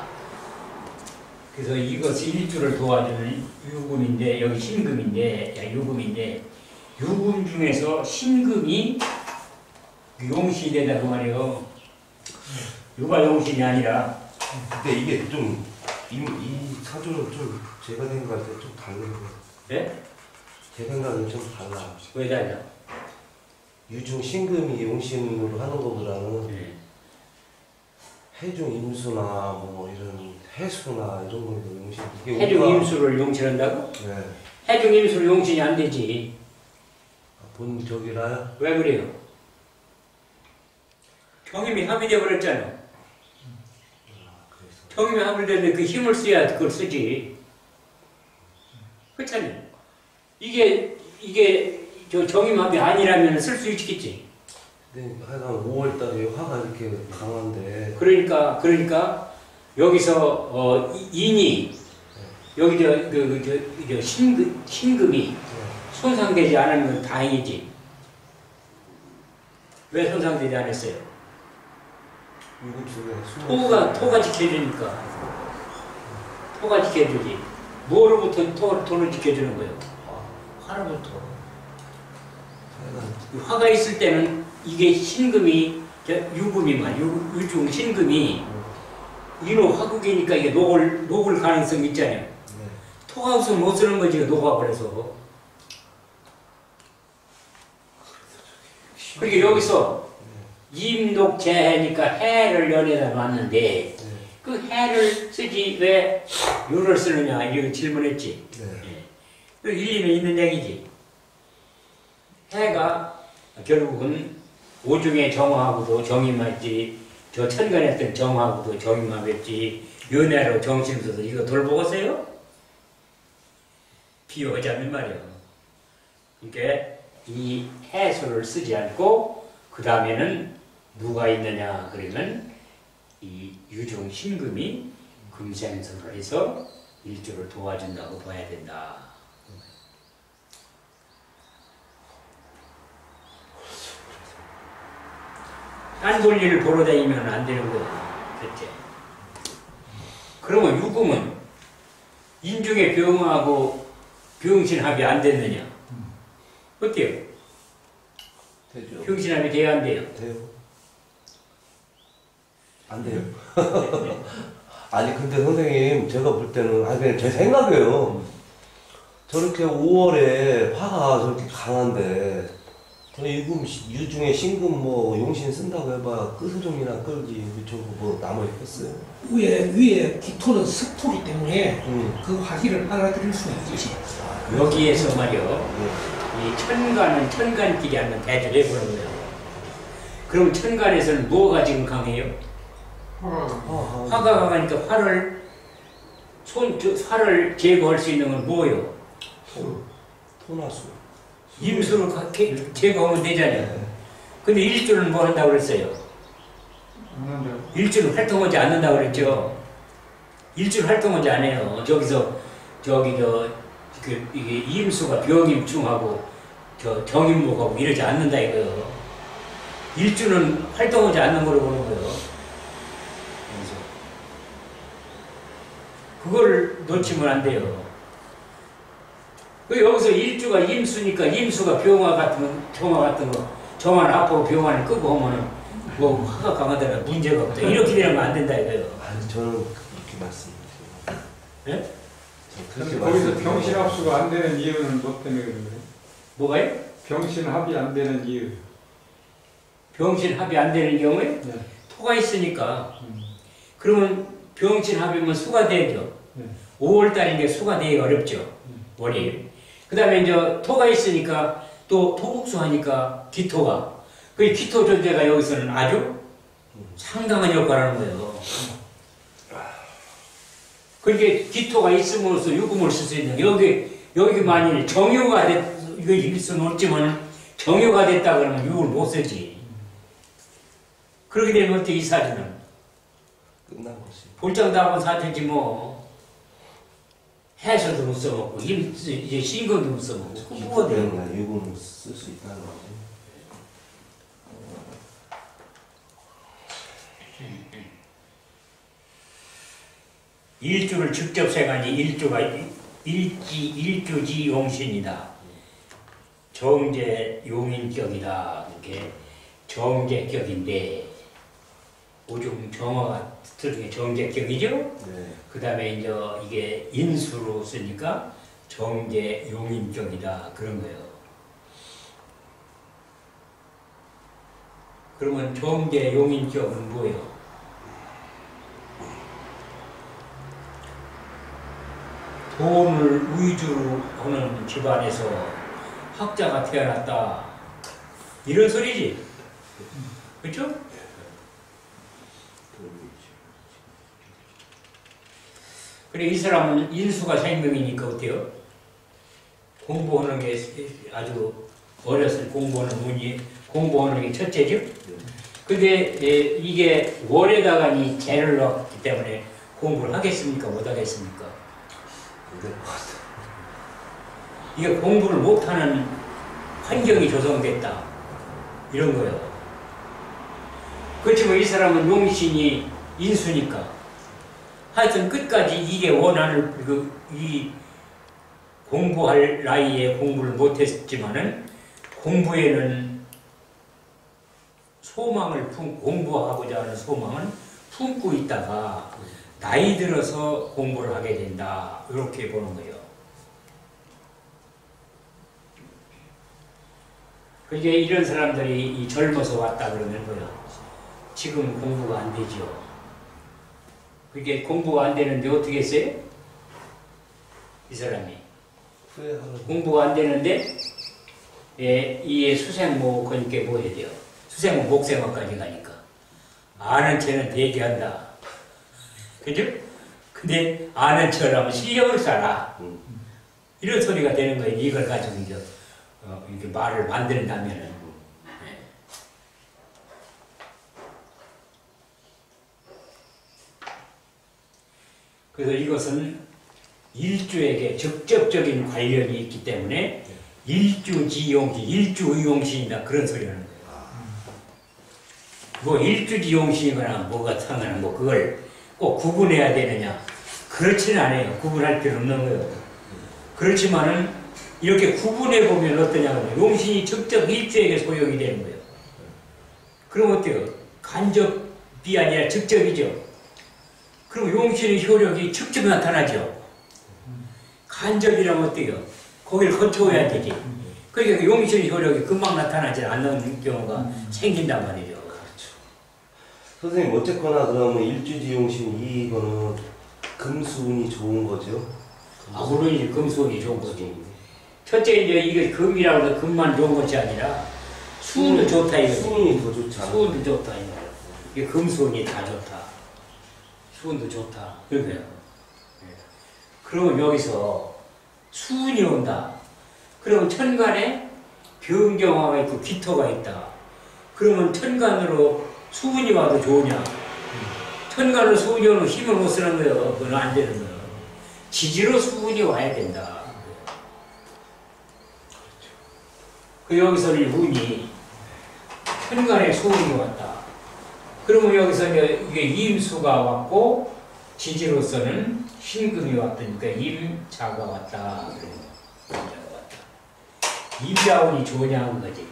그래서 이것이 일주를 도와주는 유금인데 여기 신금인데 유금인데 유금 중에서 신금이 용신이 되다 그 말이에요. 유가 용신이 아니라. 근데 이게 좀 이 사주는 좀 제가 생각할 때 좀 다른 거. 네? 제 생각은 좀 달라. 왜 달라? 유중 신금이 용신으로 하는 거보다는 네. 해중 임수나 뭐 이런 해수나 이런 걸로 용신. 이게 해중 우리가- 임수를 용신한다고? 네. 해중 임수를 용신이 안 되지. 본 적이라. 왜 그래요? 경임이 합의돼 버렸잖아. 그래서 경임이 합의되는데 그 힘을 써야 그걸 쓰지. 그렇잖아요. 이게 저 경임 합의 아니라면 쓸 수 있겠지. 근데 하여간 5월달에 화가 이렇게 강한데. 그러니까 여기서 인이 여기 저 신금이 손상되지 않은 건 다행이지. 왜 손상되지 않았어요? 토가 지켜주니까. 토가 지켜주지. 뭐로부터 토를 지켜주는 거예요? 화로부터. 화가 있을 때는 이게 신금이 유금이만 유중 신금이 인호 화국이니까 이게 녹을 가능성이 있잖아요. 네. 토가 없으면 못 쓰는 거지 녹아버려서. 그러니까 여기서 임독재해니까 해를 연에다 놨는데 그 해를 쓰지 왜 유를 쓰느냐 이렇게 질문했지. 네. 그 일리는 있는 얘기지. 해가 결국은 오중의 정화하고도 정임했지, 저 천간했던 정화하고도 정임하겠지, 연애로 정신을 써서 이거 돌보겠어요? 비유하지 않는 말이에요. 그러니까 이 해수를 쓰지 않고 그 다음에는 누가 있느냐 그러면 이 유중 신금이 금생선을 해서 일주를 도와준다고 봐야 된다. 딴 볼일을 보러 다니면 안 되는 거야. 그렇지? 그러면 유금은 인중의 병하고 병신합이 안 됐느냐? 어때요? 되죠. 병신합이 돼야 안 돼요? 돼요. 안 돼요? 아니 근데 선생님 제가 볼 때는 아니 그냥 제 생각이에요. 저렇게 5월에 화가 저렇게 강한데 저는 유중에 신금 뭐 용신 쓴다고 해봐 끝흐름이나 끌기 저거 뭐 나머지 뺐어요. 위에 기토는 습토기 때문에 그 화기를 빨아들일 수가 있지. 여기에서 말이요. 이 천간은 천간끼리 한번 대조를 해보는 거예요. 그럼 천간에서는 뭐가 지금 강해요? 화가 강하니까 화를 제거할 수 있는 건 뭐예요? 토나수. 임수를 제거하면 되잖아요. 근데 일주는 뭐 한다고 그랬어요? 일주는 활동하지 않는다고 그랬죠. 일주는 활동하지 않아요. 이게 임수가 병임충하고 정임목하고 이러지 않는다 이거요. 일주는 활동하지 않는 거로 보는 거예요. 그걸 놓치면 안 돼요. 여기서 일주가 임수니까 임수가 병화 같은 거, 정화는 앞으로 병화를 끄고 하면은 뭐 화가 강하더라 문제가 없다. 이렇게 되면 안 된다 이거예요. 아니 저는 그렇게 말씀드려요. 예? 근데 거기서 병신합수가 안 되는 이유는 뭐 때문에 그런 거예요? 뭐가요? 병신합이 안 되는 이유. 병신합이 안 되는 경우에 네. 토가 있으니까 그러면 병신합이면 수가 되죠. 네. 5월달인데 수가 되기 어렵죠. 월요일. 그 다음에 이제 토가 있으니까 또 토국수하니까 기토가. 그 기토 존재가 여기서는 아주 상당한 역할을 하는 거예요. 그러니까 기토가 있음으로써 유금을 쓸 수 있는 여기 만일 정유가 이거 이길 수는 없지만 정유가 됐다 그러면 유금을 못 쓰지. 그렇게 되면 어떻게 이 사주는 끝난 거지. 볼장다운 사주지 뭐. 해서도 못 써먹고 이제 신금도 못 써먹고 뭐가 돼요? 유금을 쓸 수 있다는 거지. 일주를 직접 세가니 일주지 용신이다. 정제 용인격이다. 이게 정제격인데 오중 정어가 틀리게 정제격이죠. 네. 그 다음에 이제 이게 인수로 쓰니까 정제 용인격이다 그런 거예요. 그러면 정제 용인격은 뭐예요? 돈을 위주로 하는 집안에서 학자가 태어났다 이런 소리지. 그렇죠? 그래 이 사람은 인수가 생명이니까 어때요? 공부하는 게 아주 어렸을 때 공부하는 운이 공부하는 게 첫째죠. 근데 이게 월에다가니 재를 넣었기 때문에 공부를 하겠습니까? 못 하겠습니까? 이게 공부를 못하는 환경이 조성됐다 이런 거예요. 그렇지만 이 사람은 용신이 인수니까 하여튼 끝까지 이게 원하는 이 공부할 나이에 공부를 못했지만은 공부에는 소망을 공부하고자 하는 소망은 품고 있다가 나이 들어서 공부를 하게 된다 이렇게 보는 거예요. 그게 이런 사람들이 젊어서 왔다 그러면 뭐야? 지금 공부가 안 되죠. 그게 공부가 안 되는데 어떻게 했어요? 이 사람이 공부가 안 되는데 이 수생모 그러니까 뭐 해야 돼요? 수생모 목생어까지 가니까 아는 체는 대기한다. 그죠? 근데 아는 체라면 실력을 쌓아. 이런 소리가 되는 거예요. 이걸 가지고 이제 이렇게 말을 만든다면은. 그래서 이것은 일주에게 직접적인 관련이 있기 때문에 일주지용신, 일주의용신이다 그런 소리 하는 거예요. 뭐 일주지용신이거나 뭐가 상관은 뭐 그걸 꼭 구분해야 되느냐? 그렇지는 않아요. 구분할 필요 없는 거예요. 그렇지만은 이렇게 구분해 보면 어떠냐면 용신이 직접 일주에게 소용이 되는 거예요. 그럼 어때요? 간접이 아니라 직접이죠. 그럼 용신의 효력이 직접 나타나죠. 간접이라면 어때요? 거기를 거쳐야 되지. 그러니까 용신의 효력이 금방 나타나지 않는 경우가 생긴단 말이죠. 그렇죠. 선생님 어쨌거나 그러면 일주지용신 이거는 금수운이 좋은 거죠? 물론 금수운이 좋은 거지. 첫째 이제 이게 금이라고 해서 금만 좋은 것이 아니라 수운도 좋다 이거지. 수운이 더 좋잖아. 수운도 좋다 이거. 이게 금수운이 다 좋다. 수운도 좋다. 그러게요. 그러면 여기서 수운이 온다. 그러면 천간에 병경화가 있고 기토가 있다. 그러면 천간으로 수운이 와도 좋으냐? 천간으로 수운이 오는 힘을 못 쓰는 거예요. 그건 안 되는 거예요. 지지로 수운이 와야 된다. 그 여기서 이 운이 천간에 수운이 왔다. 그러면 여기서 이게 임수가 왔고 지지로서는 신금이 왔으니까 임자가 왔다. 임자운이 좋냐 하는 거지.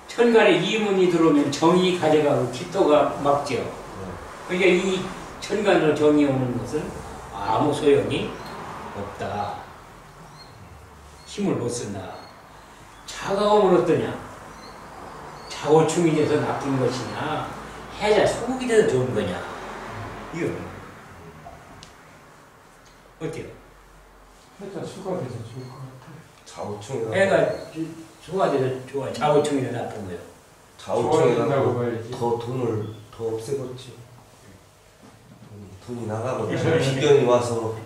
천간에 이문이 들어오면 정이 가져가고 기토가 막죠. 그러니까 이 천간으로 정이 오는 것은 아무 소용이 없다. 힘을 못 쓴다. 자가 오면 어떠냐? 자고충이 돼서 나쁜 것이냐? 해자 소국이 돼서 좋은 거냐? 이거 어때요? 해자 수가 돼서 좋을 것 같아요. 좌우충이나 해가 수가 돼서 좋아. 자고충이 더 나쁜 거예요. 좋아진다고 좌우충이나 봐야지. 더 돈을 더 없애버렸죠. 돈이 나가고 비견이 와서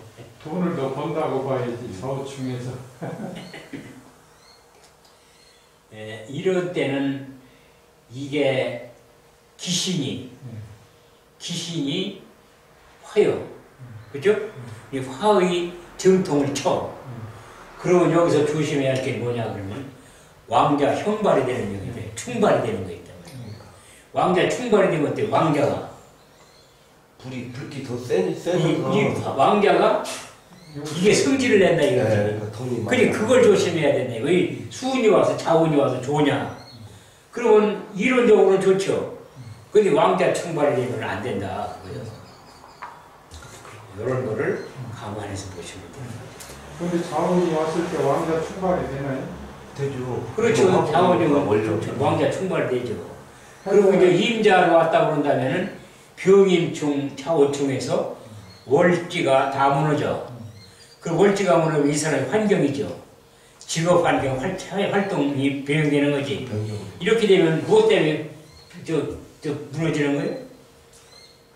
돈을 더 번다고 봐야지. 좌우충에서. 이런 때는 이게 기신이 화요. 그죠? 이 화의 정통을 쳐. 그러면 여기서 조심해야 할 게 뭐냐 그러면 왕자 형발이 되는 경우에 충발이 되는 거 있단 말이에요. 왕자 충발이 되면 어때? 왕자가 불기 더 세서 이 왕자가 이게 성질을 낸다 이거지. 그러니까 돈이 그래 그걸 조심해야 된다. 왜 수운이 와서 자운이 와서 좋냐? 그러면 이론적으로는 좋죠. 근데 왕자 충발이 되면 안 된다. 그거죠. 이런 거를 감안해서 보시면 돼요. 근데 자원이 왔을 때 왕자 출발이 되나요? 되죠. 그렇죠. 자원이 원료 왕자 충발되죠. 그리고 이제 임자로 왔다 그런다면은 병임충, 차오충에서 월지가 다 무너져. 그 월지가 무너지면 이 사람의 환경이죠. 직업 환경, 사회 활동이 변형되는 거지. 이렇게 되면 무엇 때문에 무너지는 거예요?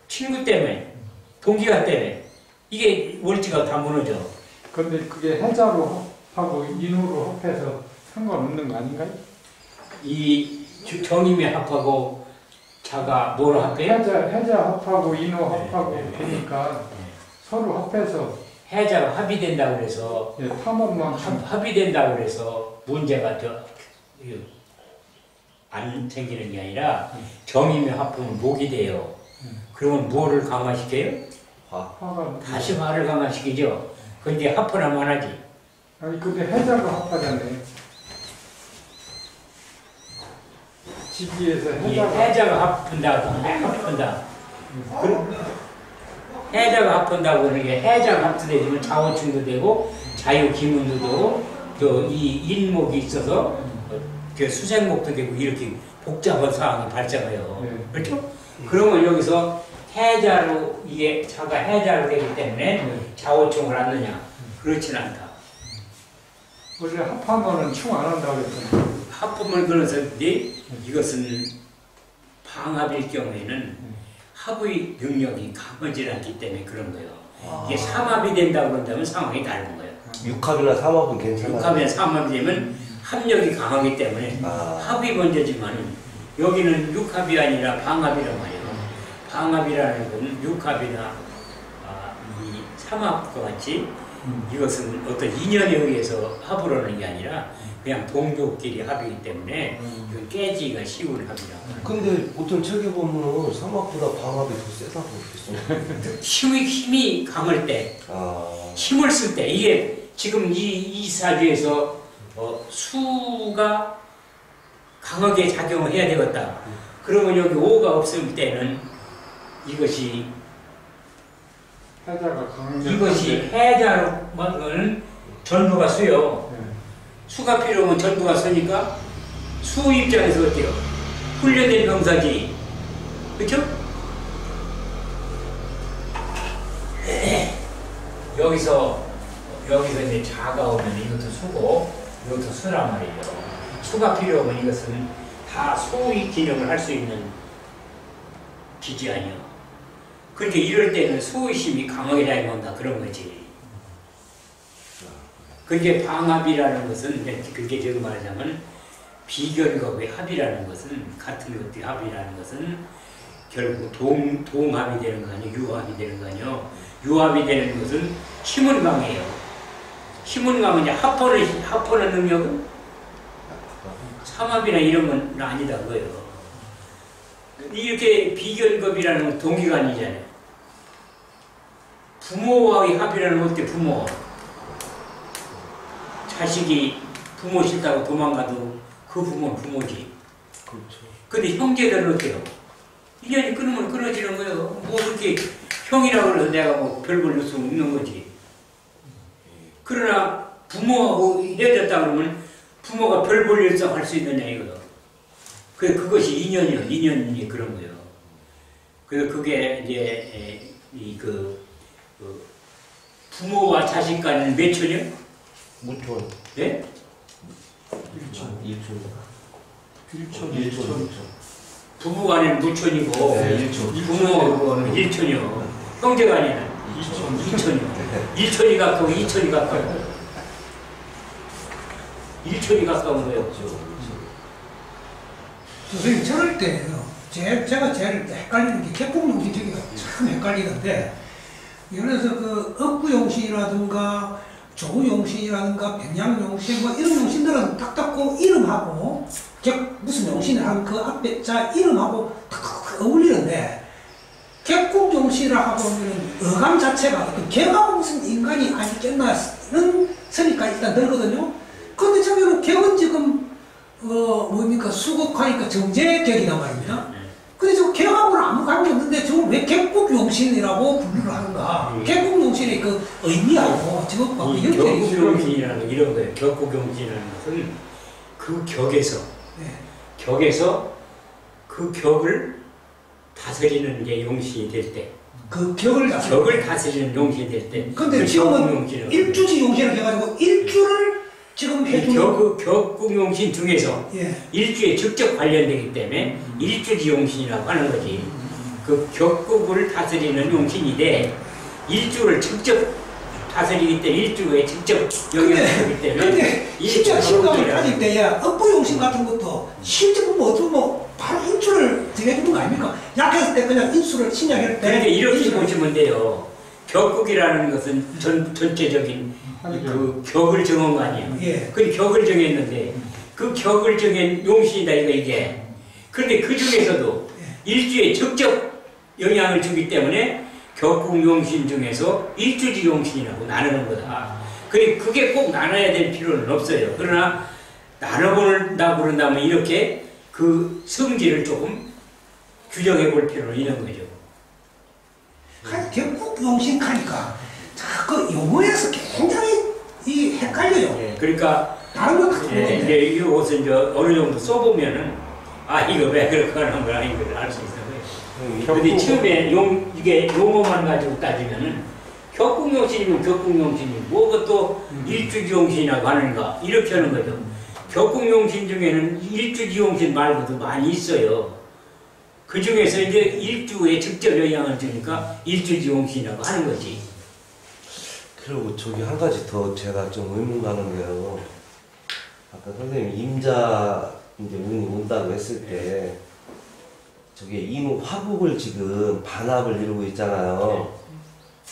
친구 때문에, 동기가 때문에. 이게 월지가 다 무너져. 근데 그게 해자로 하고 인후로 합해서 상관없는 거 아닌가요? 이 정임이 합하고 자가 뭐로 합해요? 해자 합하고 인후 합하고 되니까 서로 합해서 해자가 합의된다고 그래서 탐험만 합의된다고 그래서 문제가 안 생기는 게 아니라 정임이 합하면 목이 돼요. 그러면 뭐를 강화시켜요? 화가 다시 화를 강화시키죠. 근데 합헌하면 하지. 아니 근데 해자가 합하잖아요. 지기에서 이 해자가 합한다. 해자가 합한다고 하는 게 해자가 합되면 자원충도 되고 자유기문도 되고 또 이 인목이 있어서 그 수생목도 되고 이렇게 복잡한 사항이 발생해요. 그렇죠? 그러면 여기서 해자로 이게 자가 해자로 되기 때문에 자원충을 하느냐? 그렇진 않다. 원래 합하면은 충 안 한다고 그랬잖아요. 합법을 그래서인데 이것은 방합일 경우에는 합의 능력이 강하지 않기 때문에 그런 거예요. 이게 삼합이 된다고 그런다면 상황이 다른 거예요. 육합이나 삼합은 괜찮아요. 육합이나 삼합이 되면 합력이 강하기 때문에 합이 먼저지만 여기는 육합이 아니라 방합이란 말이에요. 방합이라는 건 육합이나 이 삼합과 같이 이것은 어떤 인연에 의해서 합을 하는 게 아니라 그냥 동족끼리 합이기 때문에 이건 깨지기가 쉬운 합이라고. 근데 어떤 책에 보면은 삼합보다 방합이 더 세다고 그랬어. 힘이 강할 때, 힘을 쓸 때, 이게 지금 이 사주에서 수가 강하게 작용을 해야 되겠다. 그러면 여기 오가 없을 때는 이것이 해자로는 전부가 수요. 수가 필요하면 전부가 수니까 수 입장에서 어때요? 훈련된 병사지. 그렇죠? 여기서 이제 자가 오면 이것도 수고 이것도 수란 말이죠. 수가 필요하면 이것은 다 수의 기능을 할 수 있는 기지 아니요. 그러니까 이럴 때는 수의심이 강하게 작용한다 그런 거지. 그게 방합이라는 것은 그게 지금 말하자면 비견겁의 합이라는 것은 같은 것들의 합이라는 것은 결국 동합이 되는 거 아니에요. 유합이 되는 거 아니에요. 유합이 되는 것은 힘은 강해요. 힘은 강하면 합하는 능력은 삼합이나 이런 건 아니다 그거예요. 이렇게 비견겁이라는 건 동기가 아니잖아요. 부모와의 합이라는 건 어때? 부모. 자식이 부모 싫다고 도망가도 그 부모는 부모지. 그렇죠. 근데 형제들은 어때요? 인연이 끊으면 끊어지는 거예요. 뭐 그렇게 형이라고 해서 내가 뭐 별걸 넣을 수 없는 거지. 그러나 부모하고 헤어졌다 그러면 부모가 별 볼 일 할 수 있느냐 이거요. 그것이 인연이요. 인연이 그런 거예요. 그래서 그게 이제 부모와 자식 간은 몇 천이요? 무촌. 예? 1촌. 부부 간에는 무촌이고 부모는 1촌이요. 형제 간에는 2촌이요. 1촌이 가까워 2촌이 가까워. 1촌이 가까운 거예요. 선생님 저럴 때요. 제가 제일 헷갈리는 게 개폭용신 저기가 참 헷갈리는데 예를 들어서 그 억구용신이라든가 조우용신이라든가 백양용신 뭐 이런 용신들은 딱딱고 이름하고 즉 무슨 용신을 한 그 앞에 자 이름하고 탁 어울리는데 객국용신이라 하고는 어감 자체가 어떤 개가 무슨 인간이 아니겠나 쓰니까 일단 들거든요. 근데 저기는 객은 지금 뭡니까 수국하니까 정제격이란 말입니다. 근데 저 객하고는 아무 관계 없는데 저걸 왜 객국용신이라고 분류를 하는가? 객국용신의 그 의미하고 직업하고 이 연결이 격국용신이라는 건 이런 거예요. 격국용신이라는 것은 그 격에서 그 격을 다스리는 게 용신이 될 때, 그 격을 다스리는 용신이 될 때. 근데 지금은 일주지 용신을 해가지고 일주를 지금 해주는 격국용신 중에서 일주에 직접 관련되기 때문에 일주지 용신이라고 하는 거지. 그 격국을 다스리는 용신인데 일주를 직접 다스리기 때문에 일주에 직접 영향을 주기 때문에. 근데 진짜 신감을 가질 때야 억부용신 같은 것도 실제 보면 어떤 바로 인수를 정해주는 거 아닙니까? 약했을 때 그냥 인수를 신약할 때. 그런데 이렇게 보시면 돼요. 격국이라는 것은 전체적인 그 격을 정한 거 아니에요. 그 격을 정했는데 그 격을 정한 용신이다 이게. 그런데 그 중에서도 일주에 직접 영향을 주기 때문에 격국 용신 중에서 일주지 용신이라고 나누는 거다. 그게 꼭 나눠야 될 필요는 없어요. 그러나 나눠본다고 그런다면 이렇게 그 성질을 조금 규정해 볼 필요는 있는 거죠. 격국 용신 하니까 그 용어에서 굉장히 헷갈려요. 그러니까 다른 건 다 이제 이것을 이제 어느 정도 써보면은 이거 왜 그렇게 하는 거야 이걸 알 수 있어요. 근데 처음에 이게 용어만 가지고 따지면은 격국용신이면 격국용신이 뭐가 또 일주지용신이라고 하는가 이렇게 하는 거죠. 격국용신 중에는 일주지용신 말고도 많이 있어요. 그 중에서 이제 일주에 직접 영향을 주니까 일주지용신이라고 하는 거지. 그리고 저기 한 가지 더 제가 좀 의문 가는 게요. 아까 선생님 임자 이제 운이 온다고 했을 때 저게 인후 화국을 지금 반합을 이루고 있잖아요.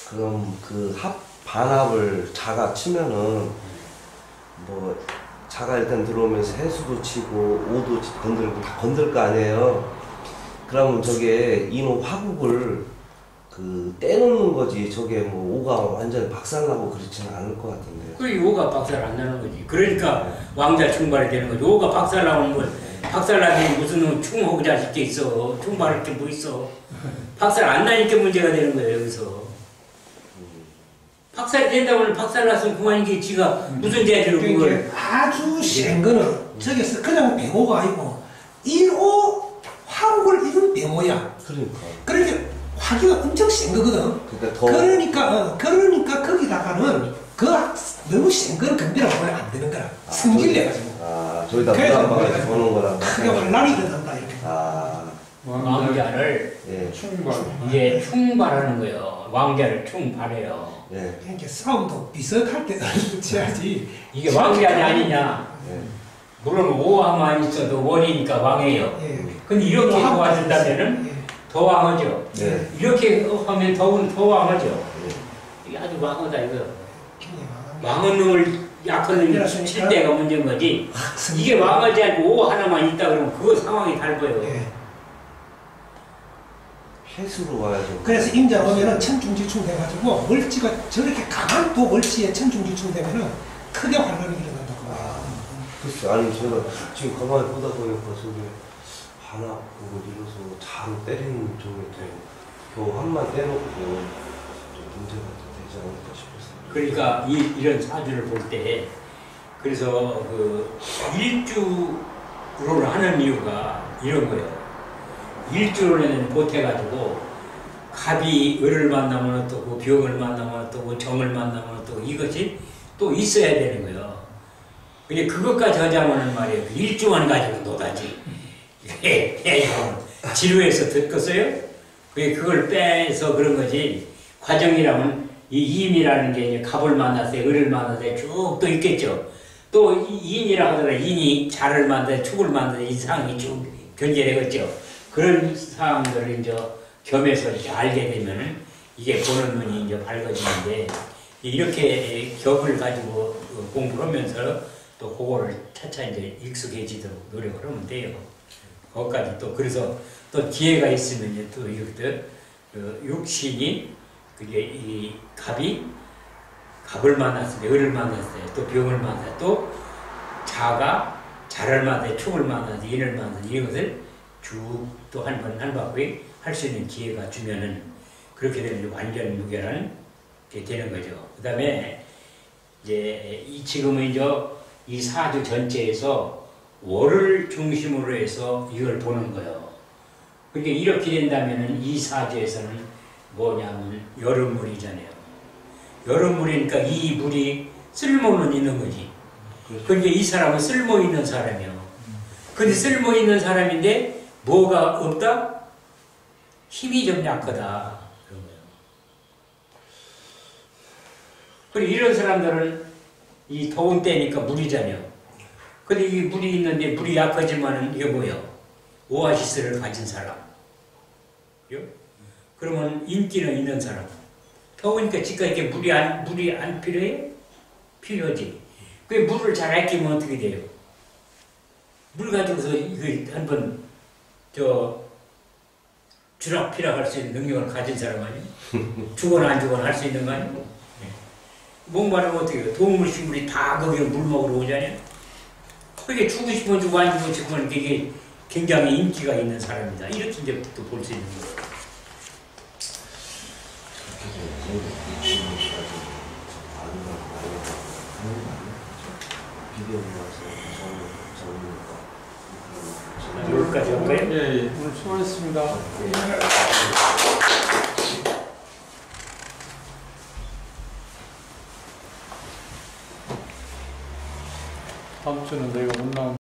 그럼 그 반합을 자가 치면은 뭐 자가 일단 들어오면서 해수도 치고 오도 건들고 다 건들 거 아니에요. 그러면 저게 인후 화국을 그 떼놓는 거지. 저게 뭐 오가 완전 박살나고 그렇지는 않을 것 같은데. 그래 오가 박살 안 나는 거지. 그러니까 왕자 충발이 되는 거지. 오가 박살 나오는 건 박살나면 무슨 충호구 자식 게 있어. 충발할 게 뭐 있어. 박살 안 나니까 문제가 되는 거예요 여기서. 박살이 된다고 하면 박살났으면 그만이지 지가 무슨 재주로 그걸. 아주 센 거는 저기서 그냥 병호가 아니고 인호 화국을 이룬 병호야. 그러니까 화기가 엄청 센 거거든. 그러니까 거기다가는 그 너무 센 거는 건드려 보면 안 되는 거라. 성질 내가지고. 저기다 무당방에 보는 거랑. 크게 환란이 일어난다 이렇게. 왕자를 충발. 이게 충발하는 거예요. 왕자를 충발해요. 이렇게 싸움도 비슷할 때 쳐야지. 이게 왕자냐 아니냐. 물론 오화만 있어도 원이니까 왕이에요. 근데 이렇게 도와준다면은 더 왕하죠. 이렇게 하면 더 왕하죠. 이게 아주 왕하다 이거. 왕한 놈을 약한 놈이 칠 때가 문제인 거지. 이게 왕하지 않고 오 하나만 있다 그러면 그거 상황이 달라요. 해수로 와야죠. 그래서 임자 오면은 천중지충 돼가지고 멀지가 저렇게 강한 또 멀지에 천중지충 되면은 크게 환란이 일어난다고. 글쎄, 아니 제가 지금 가만히 보다 보니까 저기 하나 보고 이뤄서 자로 때리는 쪽에 겨우 한만 떼놓고 좀 문제가 되지 않을까 싶어서. 그러니까 이런 사주를 볼 때 그래서 그 일주를 하는 이유가 이런 거예요. 일주로는 보태가지고 갑이 을을 만나면 어떻고 병을 만나면 어떻고 정을 만나면 어떻고 이것이 또 있어야 되는 거예요. 근데 그것까지 하자면은 말이에요. 그 일주만 가지고 노다지. 지루해서 듣겠어요? 그걸 빼서 그런 거지. 과정이라면 이 임이라는 게 이제 갑을 만났을 때 을을 만났을 때 쭉 또 있겠죠. 또 인이라 하더라도 인이 자를 만났을 때 축을 만났을 때 이 상황이 쭉 변제되겠죠. 그런 사항들을 이제 겸해서 이렇게 알게 되면은 이게 보는 눈이 이제 밝아지는데 이렇게 격을 가지고 공부를 하면서 또 그거를 차차 이제 익숙해지도록 노력을 하면 돼요. 거기까지 또 그래서 또 기회가 있으면 이제 또 이것들 그 육신이 그게 이 갑을 만났을 때, 을을 만났을 때, 또 병을 만났을 때, 또 자가 자를 만났을 때, 축을 만났을 때, 인을 만났을 때, 이것을 쭉 또 한 바퀴 할 수 있는 기회가 주면은 그렇게 되면 완전 무결한 게 되는 거죠. 그 다음에 이제 지금은 이제 이 사주 전체에서 월을 중심으로 해서 이걸 보는 거예요. 그러니까 이렇게 된다면은 이 사주에서는 뭐냐면 여름물이잖아요. 여름물이니까 이 물이 쓸모는 있는 거지. 그러니까 이 사람은 쓸모 있는 사람이에요. 근데 쓸모 있는 사람인데 뭐가 없다? 힘이 좀 약하다. 그런 거예요. 그리고 이런 사람들은 이 더운 때니까 물이잖아요. 근데 이 물이 있는데 물이 약하지만은 이게 뭐예요? 오아시스를 가진 사람. 그죠? 그러면 인기는 있는 사람. 더우니까 지가 이렇게 물이 안 필요해? 필요하지. 그 물을 잘 아끼면 어떻게 돼요? 물 가지고서 이거 한번 주락피락 할 수 있는 능력을 가진 사람 아니에요? 죽거나 안 죽거나 할 수 있는 거 아니에요? 네. 목마르면 어떻게 해요? 동물, 식물이 다 거기에 물 먹으러 오잖아요? 그게 죽고 싶으면 죽고 안 죽고 싶으면 되게 굉장히 인기가 있는 사람이다. 이렇게 이제 또 볼 수 있는 거예요. 여기까지 할까요? 예, 오늘 수고하셨습니다. 다음 주는 내가 못 나온